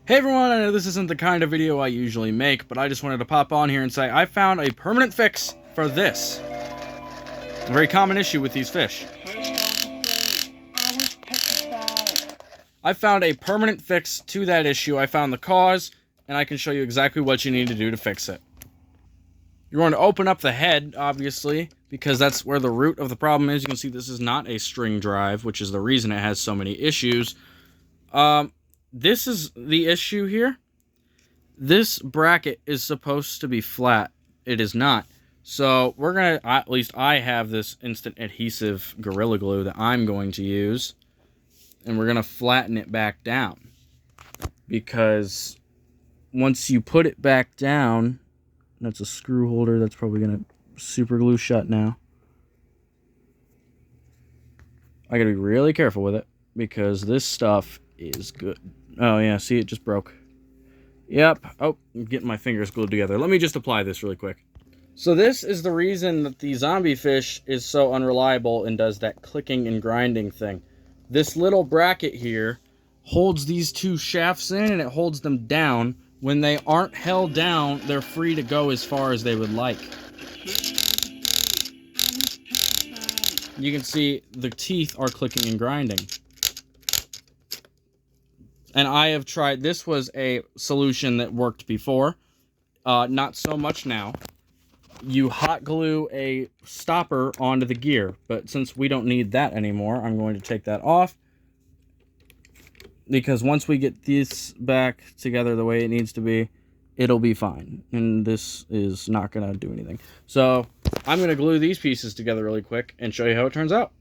Hey everyone, I know this isn't the kind of video I usually make, but I just wanted to pop on here and say I found a permanent fix for this. A very common issue with these fish. I found a permanent fix to that issue. I found the cause, and I can show you exactly what you need to do to fix it. You're going to open up the head, obviously, because that's where the root of the problem is. You can see this is not a string drive, which is the reason it has so many issues. This is the issue here. This bracket is supposed to be flat. It is not. So we're going to, at least I have this instant adhesive Gorilla Glue that I'm going to use. And we're going to flatten it back down. Because once you put it back down, that's a screw holder that's probably going to super glue shut now. I got to be really careful with it because this stuff is good. Oh yeah, see, it just broke. Yep. Oh, I'm getting my fingers glued together. Let me just apply this really quick. So this is the reason that the zombie fish is so unreliable and does that clicking and grinding thing. This little bracket here holds these two shafts in and it holds them down. When they aren't held down, they're free to go as far as they would like. You can see the teeth are clicking and grinding. And I have tried, this was a solution that worked before, not so much now. You hot glue a stopper onto the gear, but since we don't need that anymore, I'm going to take that off. Because once we get this back together the way it needs to be, it'll be fine. And this is not going to do anything. So I'm going to glue these pieces together really quick and show you how it turns out.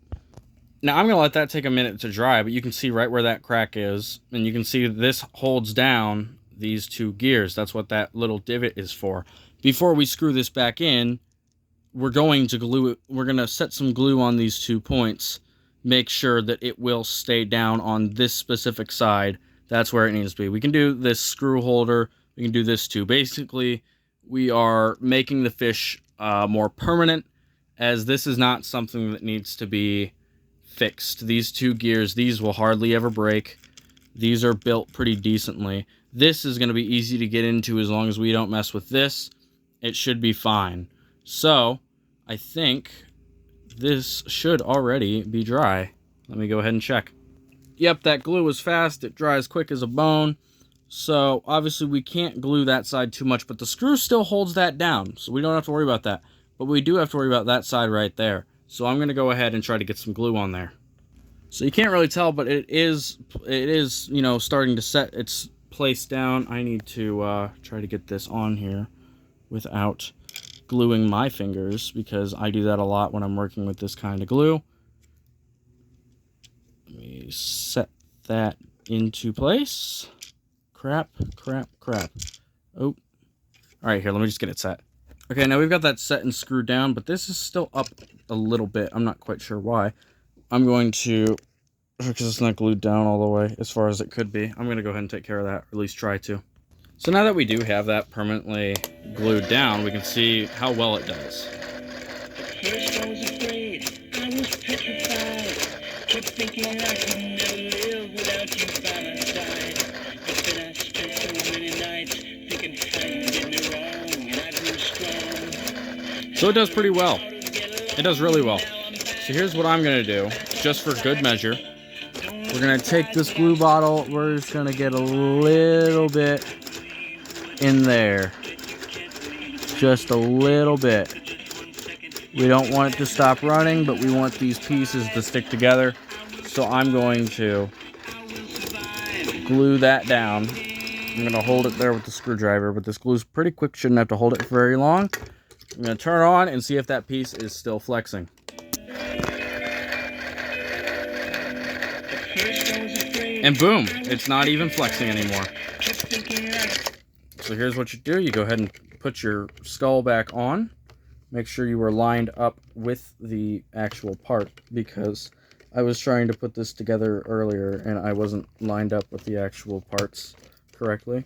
Now, I'm going to let that take a minute to dry, but you can see right where that crack is. And you can see this holds down these two gears. That's what that little divot is for. Before we screw this back in, we're going to glue it. We're going to set some glue on these 2 points. Make sure that it will stay down on this specific side. That's where it needs to be. We can do this screw holder. We can do this too. Basically, we are making the fish more permanent, as this is not something that needs to be fixed. These two gears, these will hardly ever break. These are built pretty decently. This is going to be easy to get into as long as we don't mess with this. It should be fine. So, I think this should already be dry. Let me go ahead and check. Yep, that glue was fast. It dries quick as a bone. So, obviously we can't glue that side too much, but the screw still holds that down. So we don't have to worry about that. But we do have to worry about that side right there. So I'm going to go ahead and try to get some glue on there. So you can't really tell, but it is, you know, starting to set its place down. I need to try to get this on here without gluing my fingers, because I do that a lot when I'm working with this kind of glue. Let me set that into place. Crap. Oh. Alright, here, let me just get it set. Okay, now we've got that set and screwed down, but this is still up a little bit. I'm not quite sure why. I'm going to, because it's not glued down all the way as far as it could be, I'm going to go ahead and take care of that, or at least try to. So now that we do have that permanently glued down, we can see how well it does. First I was afraid, I was petrified, kept thinking I could never live without you by my side. But then I spent so many nights thinking how you did me wrong, and I grew strong. So it does pretty well. It does really well. So here's what I'm going to do, just for good measure. We're going to take this glue bottle, we're just going to get a little bit in there. Just a little bit. We don't want it to stop running, but we want these pieces to stick together. So I'm going to glue that down. I'm going to hold it there with the screwdriver, but this glue's pretty quick, shouldn't have to hold it for very long. I'm going to turn it on and see if that piece is still flexing. And boom, it's not even flexing anymore. So here's what you do. You go ahead and put your skull back on. Make sure you are lined up with the actual part, because I was trying to put this together earlier and I wasn't lined up with the actual parts correctly.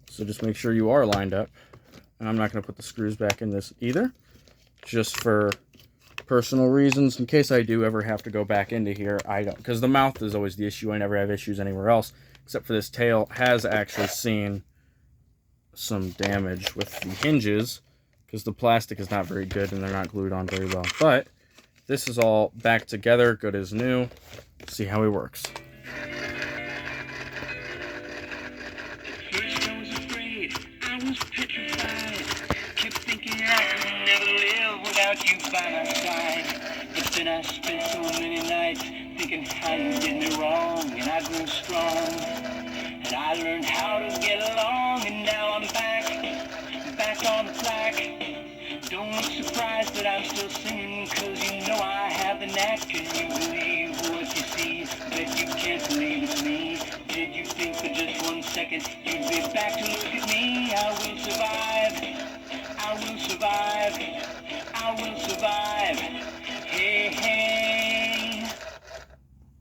So just make sure you are lined up. And I'm not going to put the screws back in this either, just for personal reasons, in case I do ever have to go back into here, I don't, because the mouth is always the issue. I never have issues anywhere else, except for this tail has actually seen some damage with the hinges, because the plastic is not very good and they're not glued on very well. But this is all back together, good as new. See how he works. First I was afraid, I was petrified. Kept thinking I could never live without you by my side. But then I spent so many nights thinking how you did me wrong, and I grew strong. And I learned how to get along, and now I'm back on the track. Don't look surprised that I'm still singing, 'cause you know I have the knack. Can you believe what you see? Bet you can't believe it's me.